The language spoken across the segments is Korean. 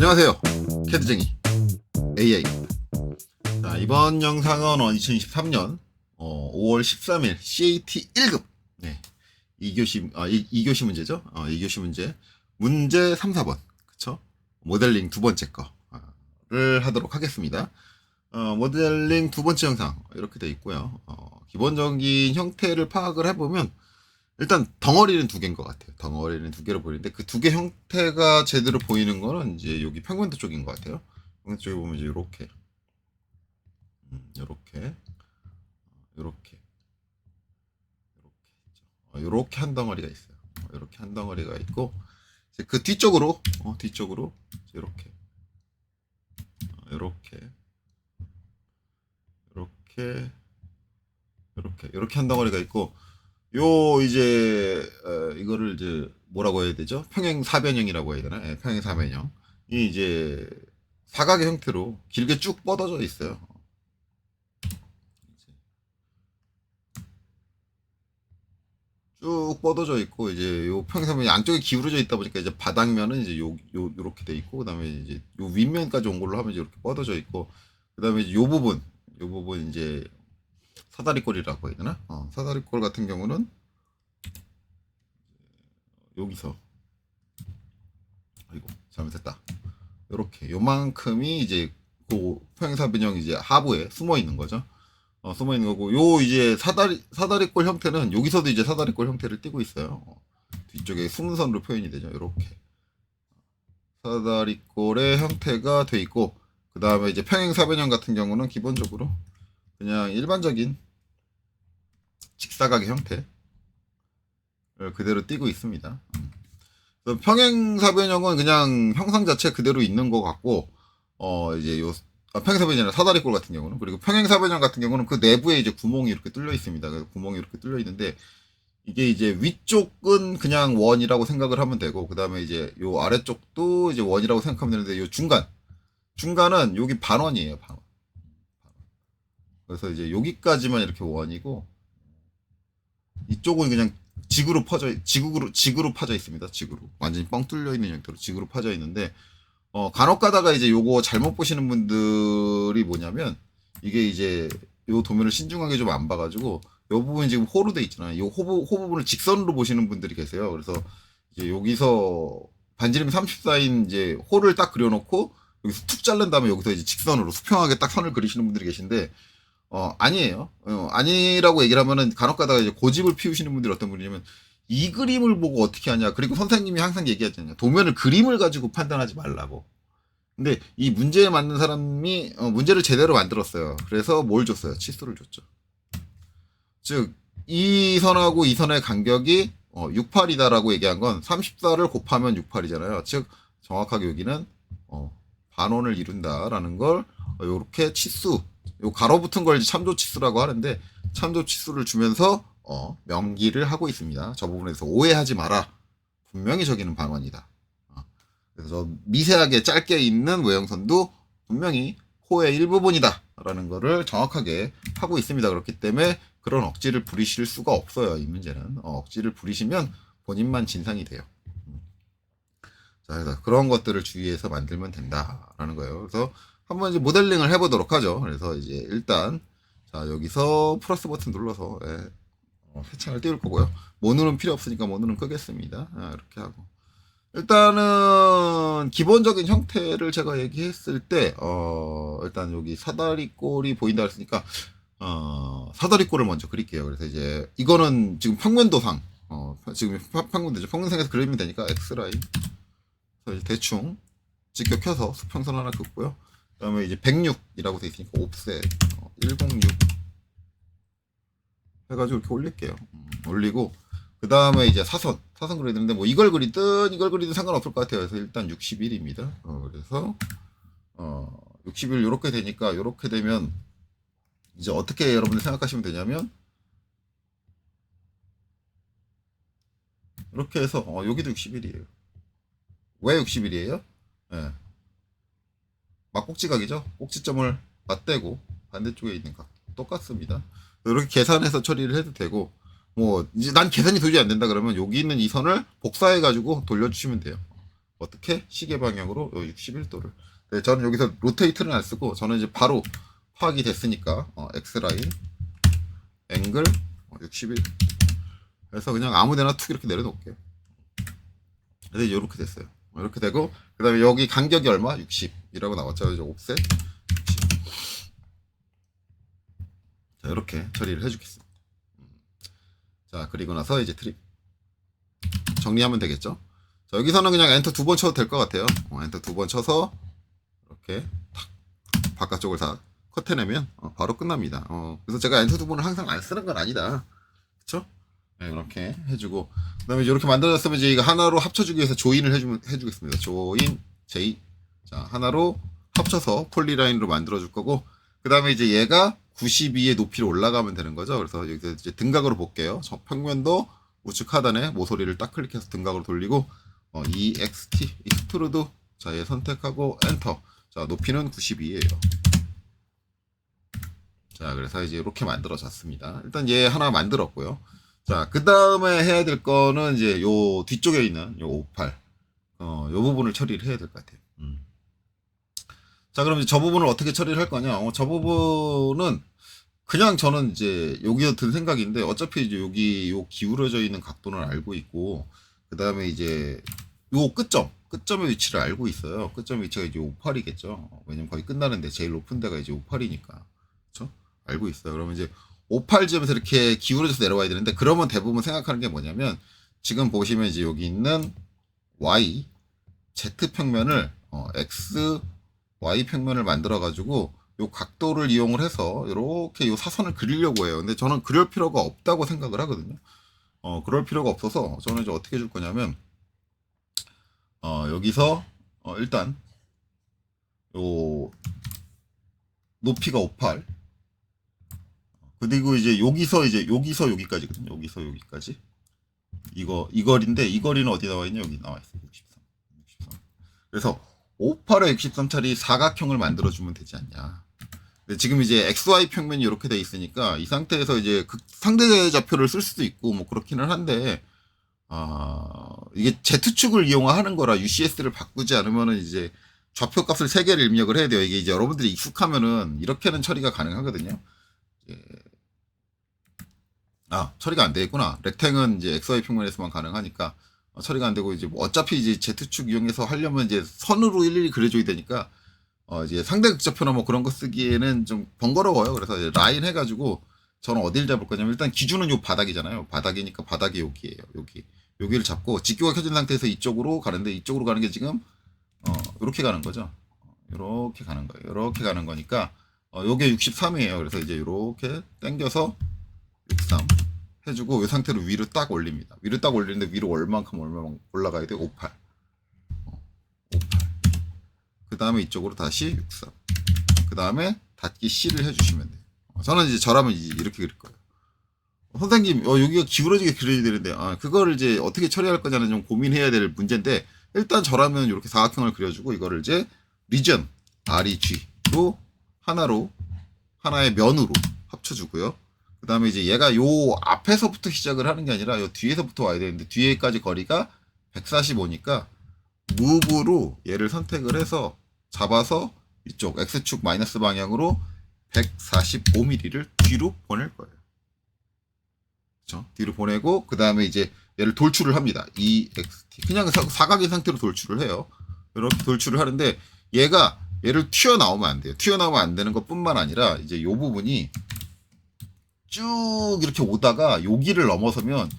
안녕하세요. 캐드쟁이 AI입니다. 자, 이번 영상은 2023년 5월 13일 CAT 1급 2교시 2교시 문제죠. 2교시 문제 3, 4번 그쵸? 모델링 두 번째 거를 하도록 하겠습니다. 모델링 두 번째 영상 이렇게 되어 있고요. 기본적인 형태를 파악을 해보면 일단 덩어리는 두 개인 것 같아요. 덩어리는 두 개로 보이는데 그 두 개 형태가 제대로 보이는 거는 이제 여기 평면도 쪽인 것 같아요. 평면도 쪽에 보면 이제 요렇게 요렇게 한 덩어리가 있어요. 요렇게 한 덩어리가 있고 이제 그 뒤쪽으로 이렇게 이렇게 한 덩어리가 있고 요 이제 이거를 이제 뭐라고 해야 되죠? 평행 사변형이라고 해야 되나? 예, 평행 사변형. 이 이제 사각의 형태로 길게 쭉 뻗어져 있어요. 쭉 뻗어져 있고 이제 요 평행 사변이 안쪽에 기울어져 있다 보니까 이제 바닥면은 이제 요렇게 돼 있고 그다음에 이제 요 윗면까지 온 걸로 하면 이제 이렇게 뻗어져 있고 그다음에 이제 요 부분 이제 사다리꼴이라고 해야 되나? 사다리꼴 같은 경우는 여기서 아이고 잘못했다. 요렇게 요만큼이 이제 그 평행사변형 이제 하부에 숨어 있는 거죠. 숨어 있는 거고 요 이제 사다리꼴 형태는 여기서도 이제 사다리꼴 형태를 띠고 있어요. 뒤쪽에 숨은 선으로 표현이 되죠. 요렇게 사다리꼴의 형태가 돼 있고 그 다음에 이제 평행사변형 같은 경우는 기본적으로 그냥 일반적인 직사각의 형태를 그대로 띠고 있습니다. 평행사변형은 그냥 형상 자체 그대로 있는 것 같고, 이제 평행사변이 아니라 사다리꼴 같은 경우는, 그리고 평행사변형 같은 경우는 그 내부에 이제 구멍이 이렇게 뚫려 있습니다. 그래서 구멍이 이렇게 뚫려 있는데, 이게 이제 위쪽은 그냥 원이라고 생각을 하면 되고, 그 다음에 이제 요 아래쪽도 이제 원이라고 생각하면 되는데, 요 중간은 여기 반원이에요, 반원. 그래서 이제 여기까지만 이렇게 원이고, 이쪽은 그냥 직으로 파져 있습니다. 직으로. 완전히 뻥 뚫려 있는 형태로 직으로 파져 있는데, 간혹 가다가 이제 요거 잘못 보시는 분들이 뭐냐면, 이게 이제 요 도면을 신중하게 좀 안 봐가지고, 요 부분이 지금 호로 돼 있잖아요. 요 호 부분을 직선으로 보시는 분들이 계세요. 그래서 이제 여기서 반지름 34인 이제 호를 딱 그려놓고, 여기서 툭 자른 다음에 여기서 이제 직선으로 수평하게 딱 선을 그리시는 분들이 계신데, 아니에요. 아니라고 얘기를 하면은 간혹 가다가 이제 고집을 피우시는 분들이 어떤 분이냐면 이 그림을 보고 어떻게 하냐. 그리고 선생님이 항상 얘기하잖아요. 도면을 그림을 가지고 판단하지 말라고. 근데 이 문제에 맞는 사람이 문제를 제대로 만들었어요. 그래서 뭘 줬어요? 치수를 줬죠. 즉, 이 선하고 이 선의 간격이 68이다라고 얘기한 건 34를 곱하면 68이잖아요. 즉, 정확하게 여기는 반원을 이룬다라는 걸 이렇게 치수 요 가로 붙은 걸 참조치수라고 하는데 참조치수를 주면서 명기를 하고 있습니다. 저 부분에서 오해하지 마라. 분명히 저기는 반원이다. 그래서 미세하게 짧게 있는 외형선도 분명히 호의 일부분이다. 라는 거를 정확하게 하고 있습니다. 그렇기 때문에 그런 억지를 부리실 수가 없어요. 이 문제는. 억지를 부리시면 본인만 진상이 돼요. 자, 그래서 그런 것들을 주의해서 만들면 된다라는 거예요. 그래서 한번 이제 모델링을 해보도록 하죠. 그래서 이제 일단 자 여기서 플러스 버튼 눌러서 세창을 띄울 거고요. 모누는 필요 없으니까 모누는 끄겠습니다. 이렇게 하고 일단은 기본적인 형태를 제가 얘기했을 때 일단 여기 사다리꼴이 보인다 했으니까 사다리꼴을 먼저 그릴게요. 그래서 이제 이거는 지금 평면도상 지금 평면도죠. 평면상에서 그리면 되니까 X라인 대충 직격해서 수평선 하나 긋고요. 그 다음에 이제 106이라고 돼 있으니까 옵셋 106 해가지고 이렇게 올릴게요. 올리고 그 다음에 이제 사선 그려야 되는데 뭐 이걸 그리든 상관없을 것 같아요. 그래서 일단 61입니다. 그래서 61 요렇게 되니까 요렇게 되면 이제 어떻게 여러분들 생각하시면 되냐면 이렇게 해서 여기도 61이에요. 왜 61이에요? 예. 막꼭지각이죠. 꼭지점을 맞대고 반대쪽에 있는 각 똑같습니다. 이렇게 계산해서 처리를 해도 되고 뭐 이제 난 계산이 도저히 안 된다 그러면 여기 있는 이 선을 복사해 가지고 돌려주시면 돼요. 어떻게? 시계 방향으로 61도를. 네, 저는 여기서 로테이트는 안 쓰고 저는 이제 바로 파악이 됐으니까 X라인 앵글 61 그래서 그냥 아무데나 툭 이렇게 내려놓을게요. 그래서 이렇게 됐어요. 이렇게 되고 그 다음에 여기 간격이 얼마? 60이라고 나왔죠. 이제 옵셋 60. 자, 이렇게 처리를 해주겠습니다. 자, 그리고 나서 이제 트립 정리하면 되겠죠. 자, 여기서는 그냥 엔터 2번 쳐도 될 것 같아요. 엔터 2번 쳐서 이렇게 탁 바깥쪽을 다 컷해내면 바로 끝납니다. 그래서 제가 엔터 2번을 항상 안 쓰는 건 아니다. 그쵸? 네, 이렇게 해주고 그 다음에 이렇게 만들어졌으면 이제 이거 하나로 합쳐주기 위해서 조인을 해주겠습니다. 조인 J 자 하나로 합쳐서 폴리라인으로 만들어줄 거고 그 다음에 이제 얘가 92의 높이로 올라가면 되는 거죠. 그래서 여기서 이제 등각으로 볼게요. 저 평면도 우측 하단에 모서리를 딱 클릭해서 등각으로 돌리고 EXT 익스트루드 자 얘 선택하고 엔터 자 높이는 92예요. 자 그래서 이제 이렇게 만들어졌습니다. 일단 얘 하나 만들었고요. 자, 그 다음에 해야 될 거는 이제 요 뒤쪽에 있는 요 58. 요 부분을 처리를 해야 될 것 같아요. 자, 그럼 이제 저 부분을 어떻게 처리를 할 거냐? 저 부분은 그냥 저는 이제 여기서 든 생각인데 어차피 이제 여기 요 기울어져 있는 각도는 알고 있고 그 다음에 이제 요 끝점의 위치를 알고 있어요. 끝점 위치가 이제 58이겠죠. 왜냐면 거의 끝나는데 제일 높은 데가 이제 58이니까. 그쵸? 알고 있어요. 그러면 이제 58점에서 이렇게 기울어져서 내려와야 되는데 그러면 대부분 생각하는 게 뭐냐면 지금 보시면 이제 여기 있는 Y Z 평면을 X Y 평면을 만들어 가지고 요 각도를 이용을 해서 이렇게 요 사선을 그리려고 해요. 근데 저는 그럴 필요가 없다고 생각을 하거든요. 그럴 필요가 없어서 저는 이제 어떻게 해줄 거냐면 여기서 일단 요 높이가 58 그리고 이제 여기서 여기까지거든요. 여기서 여기까지. 이 거리인데 이 거리는 어디 나와 있냐? 여기 나와 있어요. 63. 그래서 58에 63짜리 사각형을 만들어 주면 되지 않냐. 근데 지금 이제 XY 평면이 이렇게 돼 있으니까 이 상태에서 이제 상대 좌표를 쓸 수도 있고 뭐 그렇기는 한데 이게 Z축을 이용하는 거라 UCS를 바꾸지 않으면은 이제 좌표 값을 3개를 입력을 해야 돼요. 이게 이제 여러분들이 익숙하면은 이렇게는 처리가 가능하거든요. 처리가 안 되겠구나. 렉탱은 이제 XY 평면에서만 가능하니까 처리가 안 되고 이제 뭐 어차피 이제 Z축 이용해서 하려면 이제 선으로 일일이 그려줘야 되니까 이제 상대 극좌표나 뭐 그런 거 쓰기에는 좀 번거로워요. 그래서 이제 라인 해가지고 저는 어디를 잡을 거냐면 일단 기준은 요 바닥이잖아요. 바닥이니까 바닥이 여기예요. 여기를 잡고 직교가 켜진 상태에서 이쪽으로 가는데 이쪽으로 가는 게 지금 이렇게 가는 거죠. 이렇게 가는 거예요. 이렇게 가는 거니까 요게 63이에요. 그래서 이제 이렇게 당겨서 63 해주고 이 상태로 위로 딱 올립니다. 위로 딱 올리는데 위로 얼만큼 올라가야 돼? 58. 58. 그 다음에 이쪽으로 다시 63. 그 다음에 닫기 C를 해주시면 돼요. 저는 이제 저라면 이렇게 그릴 거예요. 선생님, 여기가 기울어지게 그려야 되는데, 그거를 이제 어떻게 처리할 거냐는 좀 고민해야 될 문제인데, 일단 저라면 이렇게 사각형을 그려주고, 이거를 이제 리전, REG로 하나의 면으로 합쳐주고요. 그 다음에 이제 얘가 요 앞에서부터 시작을 하는 게 아니라 요 뒤에서부터 와야 되는데, 뒤에까지 거리가 145니까, 무브로 얘를 선택을 해서 잡아서 이쪽 X축 마이너스 방향으로 145mm를 뒤로 보낼 거예요. 그렇죠? 뒤로 보내고 그 다음에 이제 얘를 돌출을 합니다. EXT 그냥 사각인 상태로 돌출을 해요. 이렇게 돌출을 하는데 얘를 튀어나오면 안 돼요. 튀어나오면 안 되는 것뿐만 아니라 이제 요 부분이 쭉 이렇게 오다가 여기를 넘어서면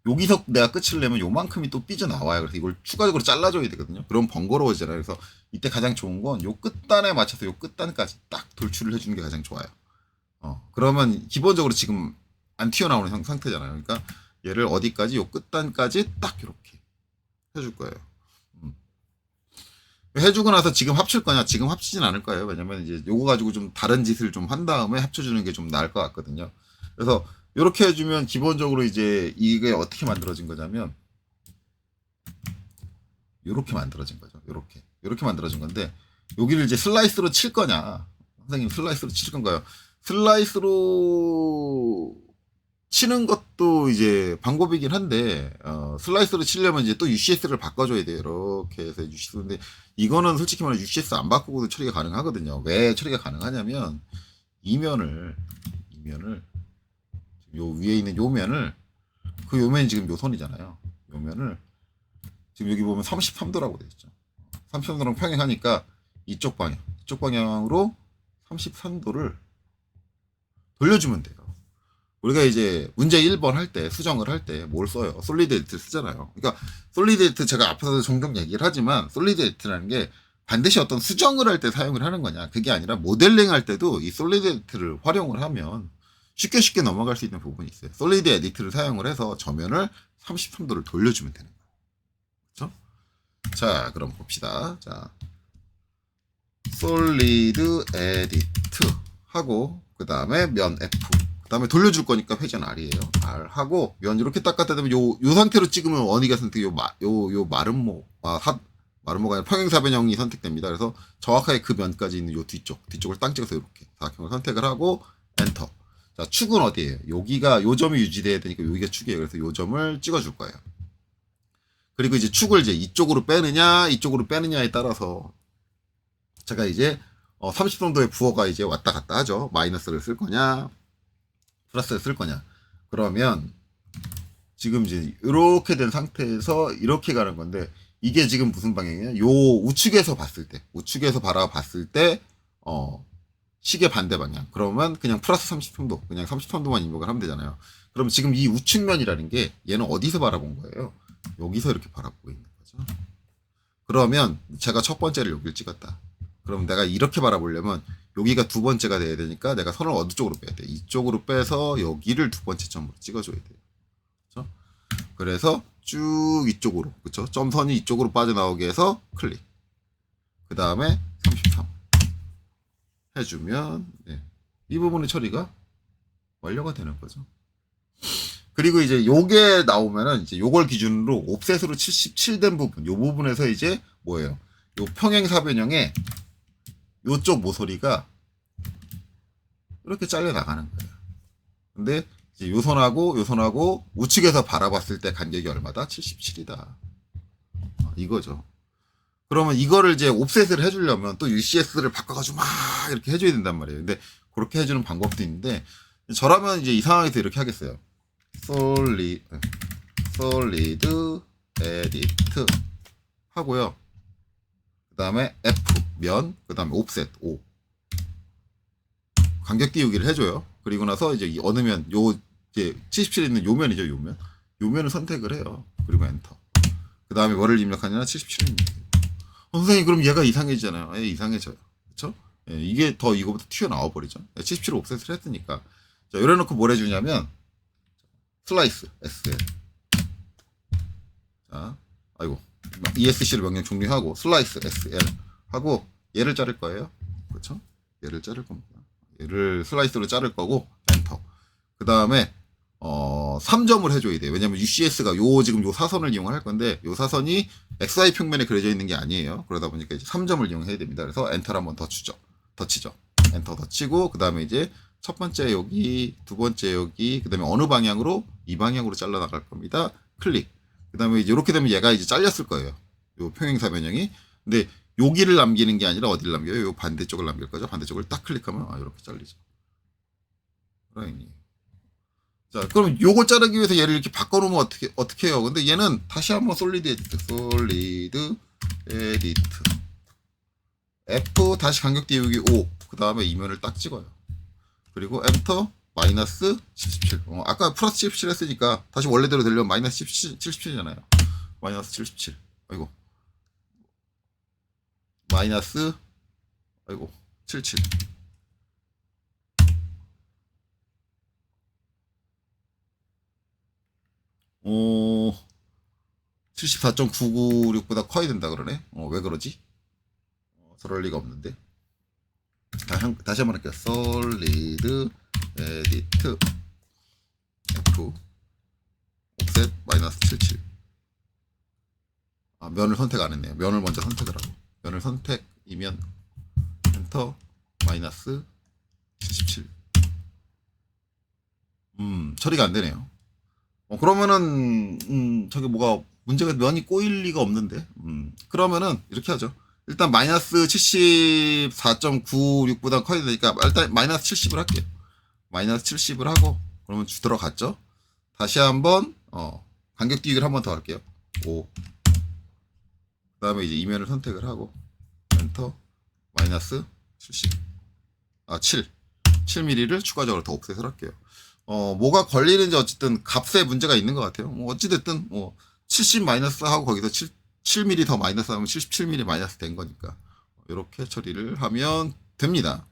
여기서 내가 끝을 내면 요만큼이 또 삐져나와요. 그래서 이걸 추가적으로 잘라줘야 되거든요. 그럼 번거로워지잖아요. 그래서 이때 가장 좋은 건 요 끝단에 맞춰서 요 끝단까지 딱 돌출을 해주는 게 가장 좋아요. 그러면 기본적으로 지금 안 튀어나오는 상태잖아요. 그러니까 얘를 어디까지 요 끝단까지 딱 이렇게 해줄 거예요. 해주고 나서 지금 합칠 거냐? 지금 합치진 않을 거예요. 왜냐면 이제 요거 가지고 좀 다른 짓을 좀 한 다음에 합쳐주는 게 좀 나을 것 같거든요. 그래서 이렇게 해주면 기본적으로 이제 이게 어떻게 만들어진 거냐면 이렇게 만들어진 거죠. 이렇게 만들어진 건데 여기를 이제 슬라이스로 칠 거냐? 선생님 슬라이스로 칠 건가요? 슬라이스로 치는 것도 이제 방법이긴 한데, 슬라이스로 치려면 이제 또 UCS를 바꿔줘야 돼요. 이렇게 해서 UCS인데, 이거는 솔직히 말해 UCS 안 바꾸고도 처리가 가능하거든요. 왜 처리가 가능하냐면, 이면을, 요 위에 있는 요 면을, 그 요면이 지금 요 선이잖아요. 요 면을, 지금 여기 보면 33도라고 되어 있죠. 33도랑 평행하니까 이쪽 방향으로 33도를 돌려주면 돼요. 우리가 이제 문제 1번 할 때, 수정을 할 때 뭘 써요? 솔리드 에디트 쓰잖아요. 그러니까 솔리드 에디트 제가 앞에서도 종종 얘기를 하지만 솔리드 에디트라는 게 반드시 어떤 수정을 할 때 사용을 하는 거냐. 그게 아니라 모델링 할 때도 이 솔리드 에디트를 활용을 하면 쉽게 넘어갈 수 있는 부분이 있어요. 솔리드 에디트를 사용을 해서 저면을 33도를 돌려주면 되는 거예요. 그렇죠? 자, 그럼 봅시다. 자, 솔리드 에디트 하고 그 다음에 면 F 그 다음에 돌려줄 거니까 회전 R이에요. R 하고 면 이렇게 딱 갖다 대면 요 상태로 찍으면 원위가 선택 요 마름모 마름모가 아니라 평행사변형이 선택됩니다. 그래서 정확하게 그 면까지 있는 요 뒤쪽을 땅 찍어서 이렇게 사각형을 선택을 하고 엔터. 자, 축은 어디에요? 여기가 요 점이 유지돼야 되니까 여기가 축이에요. 그래서 요 점을 찍어줄 거예요. 그리고 이제 축을 이제 이쪽으로 빼느냐에 따라서 제가 이제 30정도의 부호가 이제 왔다 갔다 하죠. 마이너스를 쓸 거냐, 플러스를 쓸 거냐. 그러면 지금 이제 이렇게 된 상태에서 이렇게 가는 건데 이게 지금 무슨 방향이냐? 요 우측에서 바라봤을 때 시계 반대 방향. 그러면 그냥 플러스 33도, 그냥 33도만 입력을 하면 되잖아요. 그럼 지금 이 우측면이라는 게 얘는 어디서 바라본 거예요? 여기서 이렇게 바라보고 있는 거죠. 그러면 제가 첫 번째를 여기를 찍었다. 그럼 내가 이렇게 바라보려면 여기가 두 번째가 돼야 되니까 내가 선을 어느 쪽으로 빼야 돼? 이쪽으로 빼서 여기를 두 번째 점으로 찍어줘야 돼요. 그렇죠? 그래서 쭉 이쪽으로, 그렇죠? 점선이 이쪽으로 빠져나오게 해서 클릭. 그 다음에 33 해주면 이 부분의 처리가 완료가 되는 거죠. 그리고 이제 요게 나오면은 이제 요걸 기준으로 옵셋으로 77 된 부분, 요 부분에서 이제 뭐예요? 요 평행사변형의 요쪽 모서리가 이렇게 잘려 나가는 거예요. 근데 이제 요 선하고 우측에서 바라봤을 때 간격이 얼마다? 77이다. 이거죠. 그러면 이거를 이제 옵셋을 해주려면 또 UCS를 바꿔가지고 막 이렇게 해줘야 된단 말이에요. 근데 그렇게 해주는 방법도 있는데 저라면 이제 이 상황에서 이렇게 하겠어요. 솔리드 에디트 하고요. 그 다음에 F 면, 그 다음에 옵셋 O 간격 띄우기를 해줘요. 그리고 나서 이제 어느 면, 요 이제 77에 있는 요 면이죠, 요면을 선택을 해요. 그리고 엔터. 그 다음에 뭐를 입력하냐면 77입니다. 선생님 그럼 얘가 이상해지잖아요. 이상해져요. 그렇죠? 이게 더 이거부터 튀어나와 버리죠. 77을 옵셋을 했으니까. 자, 이래놓고 뭘 해주냐면 슬라이스 SL. 자, 아이고 ESC를 명령 종료하고 슬라이스 SL 하고 얘를 자를 거예요. 그렇죠? 얘를 자를 겁니다. 얘를 슬라이스로 자를 거고 엔터. 그 다음에 3점을 해줘야 돼요. 왜냐면 UCS가 지금 요 사선을 이용할 건데 요 사선이 XY 평면에 그려져 있는 게 아니에요. 그러다 보니까 이제 3점을 이용해야 됩니다. 그래서 엔터를 한번 더 치죠. 엔터 더 치고 그 다음에 이제 첫 번째 여기, 두 번째 여기, 그 다음에 어느 방향으로? 이 방향으로 잘라 나갈 겁니다. 클릭. 그 다음에 이제 이렇게 되면 얘가 이제 잘렸을 거예요. 요 평행사 변형이. 근데 여기를 남기는 게 아니라 어디를 남겨요? 요 반대쪽을 남길 거죠. 반대쪽을 딱 클릭하면 이렇게 잘리죠. 라인이. 자, 그럼 요거 자르기 위해서 얘를 이렇게 바꿔놓으면 어떻게 해요? 근데 얘는 다시 한번 솔리드 에디트. F 다시 간격 띄우기 5. 그 다음에 이면을 딱 찍어요. 그리고 엔터 마이너스 77. 아까 플러스 77 했으니까 다시 원래대로 되려면 마이너스 77이잖아요. 마이너스 77. 아이고. 마이너스 77. 74.996보다 커야 된다 그러네. 왜 그러지? 그럴 리가 없는데. 다시 한번 할게요. 솔리드 에디트 F 옵셋 마이너스 77. 면을 선택 안 했네요. 면을 먼저 선택을 하고. 면을 선택이면 엔터 마이너스 77. 처리가 안 되네요. 그러면은 저게 뭐가 문제가 면이 꼬일 리가 없는데. 그러면은 이렇게 하죠. 일단 마이너스 74.96보다 커야 되니까 일단 마이너스 70을 할게요. 마이너스 70을 하고 그러면 들어갔죠. 다시 한번 간격 띄기를 한 번 더 할게요. 5. 그다음에 이제 이면을 선택을 하고 엔터 마이너스 70. 7mm를 추가적으로 더 옵셋을 할게요. 뭐가 걸리는지 어쨌든 값에 문제가 있는 것 같아요. 뭐 어찌됐든 70 마이너스 하고 거기서 7mm 더 마이너스 하면 77mm 마이너스 된 거니까 이렇게 처리를 하면 됩니다.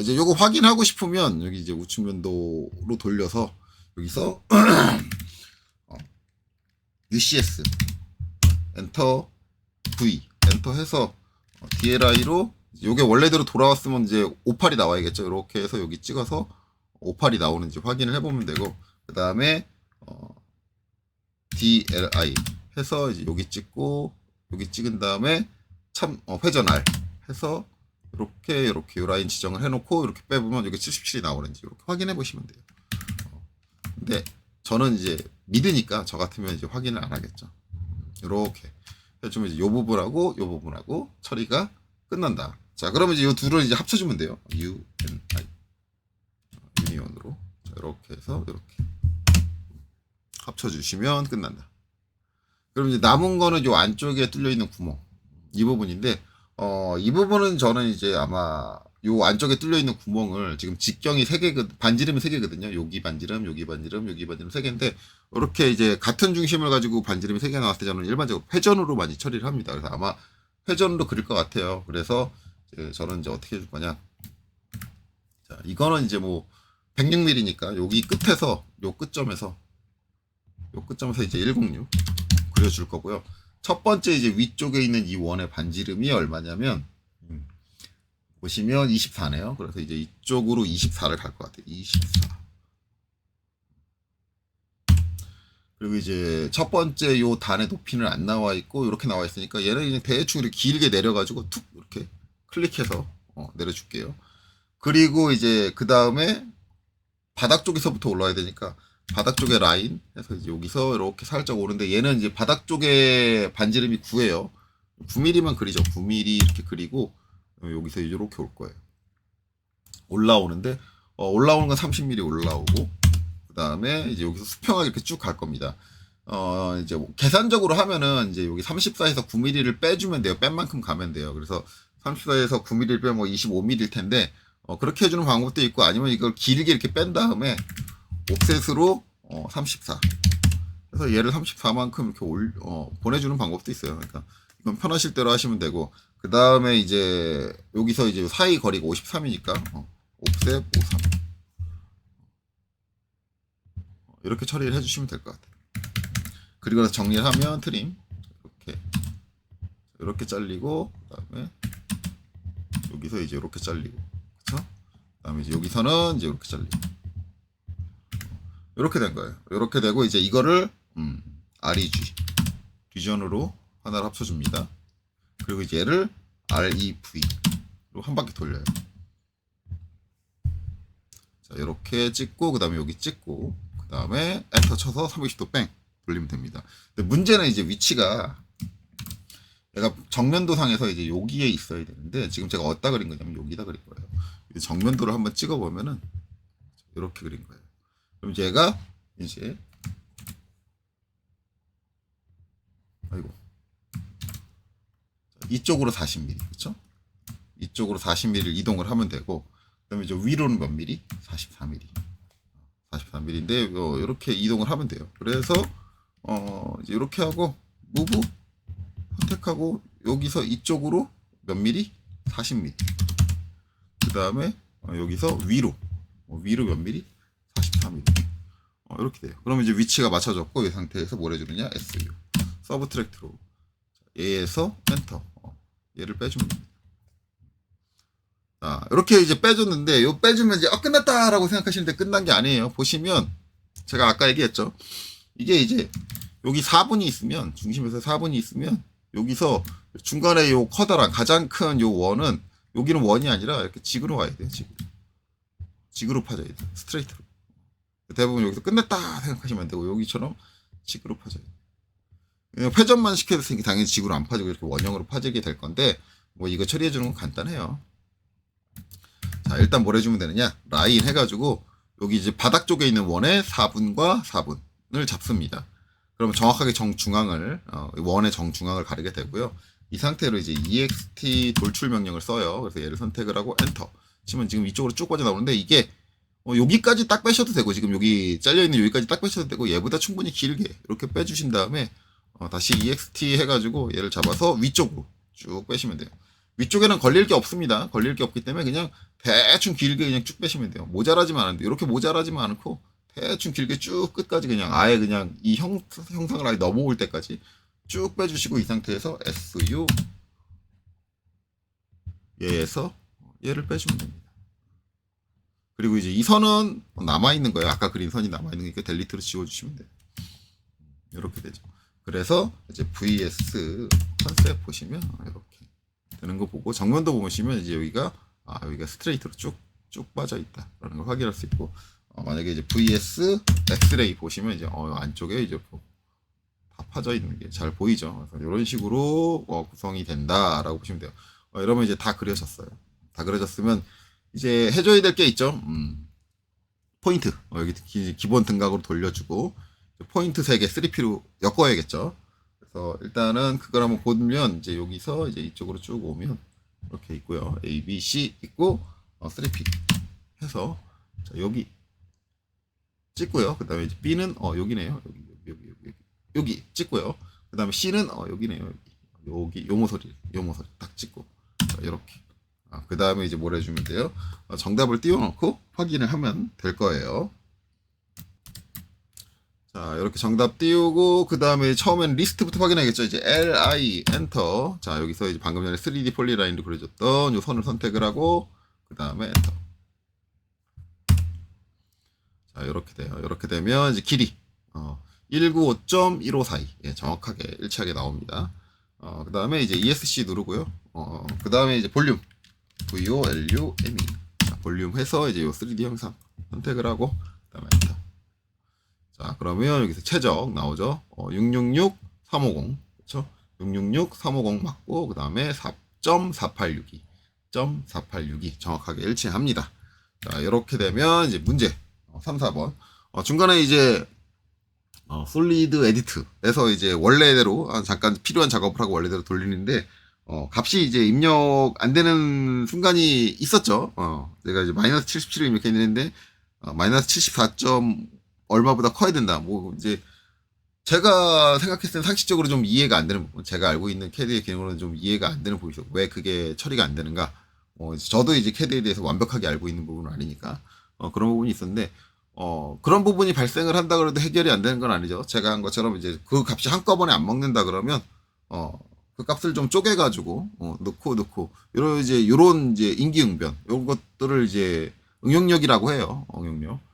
이제 요거 확인하고 싶으면 여기 이제 우측면도로 돌려서 여기서 UCS 엔터 V 엔터 해서 DLI로 요게 원래대로 돌아왔으면 이제 58이 나와야겠죠. 이렇게 해서 여기 찍어서 58이 나오는지 확인을 해보면 되고, 그 다음에 DLI 해서 이제 여기 찍고 여기 찍은 다음에 회전 R 해서 이렇게 요 라인 지정을 해놓고 이렇게 빼보면 여기 77이 나오는지 이렇게 확인해 보시면 돼요. 근데 저는 이제 믿으니까 저 같으면 이제 확인을 안 하겠죠. 이렇게 해주면 이제 요 부분하고 요 부분하고 처리가 끝난다. 자, 그러면 이제 요 둘을 이제 합쳐주면 돼요. UNI 유니온으로 이렇게 해서 이렇게 합쳐주시면 끝난다. 그럼 이제 남은 거는 요 안쪽에 뚫려 있는 구멍 이 부분인데 이 부분은 저는 이제 아마 요 안쪽에 뚫려 있는 구멍을 지금 직경이 3개 반지름이 3개거든요. 여기 반지름, 여기 반지름, 여기 반지름 3개인데 이렇게 이제 같은 중심을 가지고 반지름이 3개 나왔을 때 저는 일반적으로 회전으로 많이 처리를 합니다. 그래서 아마 회전으로 그릴 것 같아요. 그래서 이제 저는 이제 어떻게 해줄 거냐. 자, 이거는 이제 뭐 106mm니까 여기 끝에서 요 끝점에서 이제 106 그려줄 거고요. 첫 번째 이제 위쪽에 있는 이 원의 반지름이 얼마냐면 보시면 24네요. 그래서 이제 이쪽으로 24를 갈 것 같아요. 24. 그리고 이제 첫 번째 요 단의 높이는 안 나와 있고 이렇게 나와 있으니까 얘는 그냥 대충 이렇게 길게 내려가지고 툭 이렇게 클릭해서 내려줄게요. 그리고 이제 그 다음에 바닥 쪽에서부터 올라와야 되니까 바닥 쪽에 라인 해서 이제 여기서 이렇게 살짝 오는데 얘는 이제 바닥 쪽에 반지름이 9예요. 9mm만 그리죠. 9mm 이렇게 그리고 여기서 이렇게 올 거예요. 올라오는데 올라오는 건 30mm 올라오고 그 다음에 이제 여기서 수평하게 이렇게 쭉 갈 겁니다. 이제 뭐 계산적으로 하면은 이제 여기 34에서 9mm를 빼주면 돼요. 뺀 만큼 가면 돼요. 그래서 34에서 9mm를 빼면 뭐 25mm일 텐데 그렇게 해주는 방법도 있고 아니면 이걸 길게 이렇게 뺀 다음에 옵셋으로 34 그래서 얘를 34만큼 이렇게 보내주는 방법도 있어요. 그러니까 이건 편하실 대로 하시면 되고 그 다음에 이제 여기서 이제 사이 거리가 53이니까 옵셋 53 이렇게 처리를 해주시면 될 것 같아요. 그리고 나서 정리를 하면 트림 이렇게 잘리고 그 다음에 여기서 이제 이렇게 잘리고 그쵸? 그 다음에 이제 여기서는 이제 이렇게 잘리고 이렇게 된 거예요. 이렇게 되고 이제 이거를 REG 리전으로 하나를 합쳐줍니다. 그리고 이제 얘를 REV로 한 바퀴 돌려요. 자, 이렇게 찍고 그 다음에 여기 찍고 그 다음에 엔터 쳐서 360도 뺑 돌리면 됩니다. 근데 문제는 이제 위치가 얘가 정면도상에서 이제 여기에 있어야 되는데 지금 제가 어디다 그린 거냐면 여기다 그린 거예요. 정면도를 한번 찍어 보면은 이렇게 그린 거예요. 그럼 얘가 이제 이쪽으로 40mm 그렇죠? 이쪽으로 40mm를 이동을 하면 되고 그다음에 이제 위로는 몇 mm? 44mm. 44mm인데 이렇게 이동을 하면 돼요. 그래서 이제 이렇게 하고 무브 선택하고 여기서 이쪽으로 몇 mm? 40mm. 그다음에 여기서 위로 몇 mm? 44mm. 이렇게 돼요. 그러면 이제 위치가 맞춰졌고 이 상태에서 뭘 해주느냐? SU 서브트랙트로 얘에서 엔터 얘를 빼주면 됩니다. 자, 이렇게 이제 빼줬는데 요 빼주면 이제 끝났다라고 생각하시는데 끝난 게 아니에요. 보시면 제가 아까 얘기했죠. 이게 이제 여기 4분이 있으면 중심에서 4분이 있으면 여기서 중간에 요 커다란 가장 큰 요 원은 여기는 원이 아니라 이렇게 직으로 와야 돼요. 직으로 파져야 돼요. 스트레이트로. 대부분 여기서 끝냈다 생각하시면 안 되고 여기처럼 지그로 파져요. 회전만 시켜줬으니까 당연히 지구로 안 파지고 이렇게 원형으로 파지게 될 건데 뭐 이거 처리해 주는 건 간단해요. 자, 일단 뭘 해주면 되느냐? 라인 해가지고 여기 이제 바닥 쪽에 있는 원의 4분과 4분을 잡습니다. 그러면 정확하게 정중앙을 원의 정중앙을 가르게 되고요. 이 상태로 이제 ext 돌출 명령을 써요. 그래서 얘를 선택을 하고 엔터 치면 지금 이쪽으로 쭉 빠져나오는데 이게 여기까지 딱 빼셔도 되고 지금 여기 잘려있는 여기까지 딱 빼셔도 되고 얘보다 충분히 길게 이렇게 빼주신 다음에 다시 ext 해가지고 얘를 잡아서 위쪽으로 쭉 빼시면 돼요. 위쪽에는 걸릴 게 없습니다. 걸릴 게 없기 때문에 그냥 대충 길게 그냥 쭉 빼시면 돼요. 모자라지만 않은데 이렇게 모자라지만 않고 대충 길게 쭉 끝까지 그냥 아예 그냥 이 형상을 아예 넘어올 때까지 쭉 빼주시고 이 상태에서 SU 얘에서 얘를 빼주면 됩니다. 그리고 이제 이 선은 남아있는 거예요. 아까 그린 선이 남아있는 거니까 델리트로 지워주시면 돼요. 이렇게 되죠. 그래서 이제 VS 컨셉 보시면 이렇게 되는 거 보고 정면도 보시면 이제 여기가 여기가 스트레이트로 쭉 빠져 있다라는 걸 확인할 수 있고 만약에 이제 VS 엑스레이 보시면 이제 안쪽에 이제 다 파져 있는 게 잘 보이죠. 그래서 이런 식으로 구성이 된다라고 보시면 돼요. 이러면 이제 다 그려졌어요. 다 그려졌으면 이제 해줘야 될 게 있죠. 포인트 여기 기본 등각으로 돌려주고 포인트 3개 3P로 엮어야겠죠. 그래서 일단은 그걸 한번 보면 이제 여기서 이제 이쪽으로 쭉 오면 이렇게 있고요. A, B, C 있고 3P 해서 자, 여기 찍고요. 그 다음에 이제 B는 여기네요. 여기 찍고요. 그 다음에 C는 여기네요. 여기 요 모서리 딱 찍고 자, 이렇게 그 다음에 이제 뭘 해주면 돼요. 정답을 띄워놓고 확인을 하면 될 거예요. 자, 이렇게 정답 띄우고, 그 다음에 처음엔 리스트부터 확인하겠죠. 이제 LI, 엔터. 자, 여기서 이제 방금 전에 3D 폴리라인으로 그려줬던 이 선을 선택을 하고, 그 다음에 엔터. 자, 이렇게 돼요. 이렇게 되면 이제 길이, 195.1542. 예, 정확하게 일치하게 나옵니다. 그 다음에 이제 ESC 누르고요. 그 다음에 이제 볼륨. VOLUME. 자, 볼륨 해서 이제 이 3D 형상 선택을 하고, 그 다음에 엔터. 자, 그러면 여기서 최적 나오죠. 666, 350. 그렇죠? 666, 350 맞고 그다음에 4.4862. 4.4862 정확하게 일치합니다. 자, 이렇게 되면 이제 문제 3, 4번. 중간에 이제 솔리드 에디트에서 이제 원래대로 잠깐 필요한 작업을 하고 원래대로 돌리는데 값이 이제 입력 안 되는 순간이 있었죠. 내가 이제 마이너스 77을 입력했는데 마이너스 74. 얼마보다 커야 된다. 뭐 이제 제가 생각했을 때 상식적으로 좀 이해가 안 되는 부분, 제가 알고 있는 캐드의 기능으로는 좀 이해가 안 되는 부분이죠. 왜 그게 처리가 안 되는가? 저도 이제 캐드에 대해서 완벽하게 알고 있는 부분은 아니니까 그런 부분이 있었는데 그런 부분이 발생을 한다 그래도 해결이 안 되는 건 아니죠. 제가 한 것처럼 이제 그 값이 한꺼번에 안 먹는다 그러면 그 값을 좀 쪼개가지고 넣고 이런 이제 임기응변 이런 것들을 이제 응용력이라고 해요. 응용력.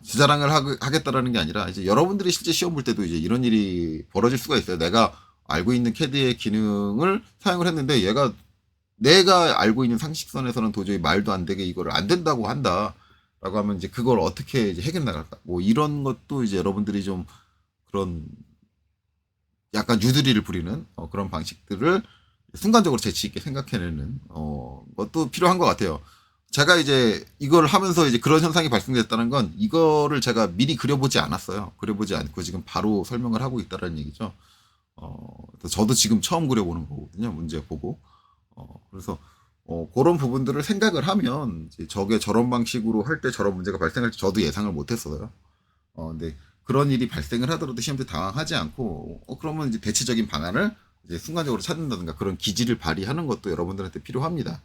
제 자랑을 하겠다라는 게 아니라 이제 여러분들이 실제 시험 볼 때도 이제 이런 일이 벌어질 수가 있어요. 내가 알고 있는 캐드의 기능을 사용을 했는데 얘가 내가 알고 있는 상식선에서는 도저히 말도 안 되게 이거를 안 된다고 한다라고 하면 이제 그걸 어떻게 이제 해결 나갈까? 뭐 이런 것도 이제 여러분들이 좀 그런 약간 유두리를 부리는 그런 방식들을 순간적으로 재치 있게 생각해내는 것도 필요한 것 같아요. 제가 이제 이걸 하면서 이제 그런 현상이 발생됐다는 건 이거를 제가 미리 그려보지 않았어요. 그려보지 않고 지금 바로 설명을 하고 있다는 얘기죠. 저도 지금 처음 그려보는 거거든요. 문제 보고. 그래서 그런 부분들을 생각을 하면 이제 저게 저런 방식으로 할 때 저런 문제가 발생할지 저도 예상을 못했어요. 근데 그런 일이 발생을 하더라도 시험 때 당황하지 않고 그러면 이제 대체적인 방안을 이제 순간적으로 찾는다든가 그런 기지를 발휘하는 것도 여러분들한테 필요합니다.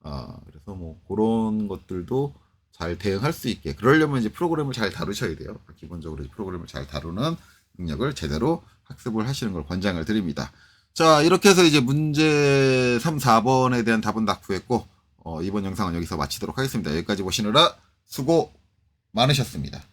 그래서 뭐 그런 것들도 잘 대응할 수 있게 그러려면 이제 프로그램을 잘 다루셔야 돼요. 기본적으로 프로그램을 잘 다루는 능력을 제대로 학습을 하시는 걸 권장을 드립니다. 자, 이렇게 해서 이제 문제 3, 4번에 대한 답은 다 구했고 이번 영상은 여기서 마치도록 하겠습니다. 여기까지 보시느라 수고 많으셨습니다.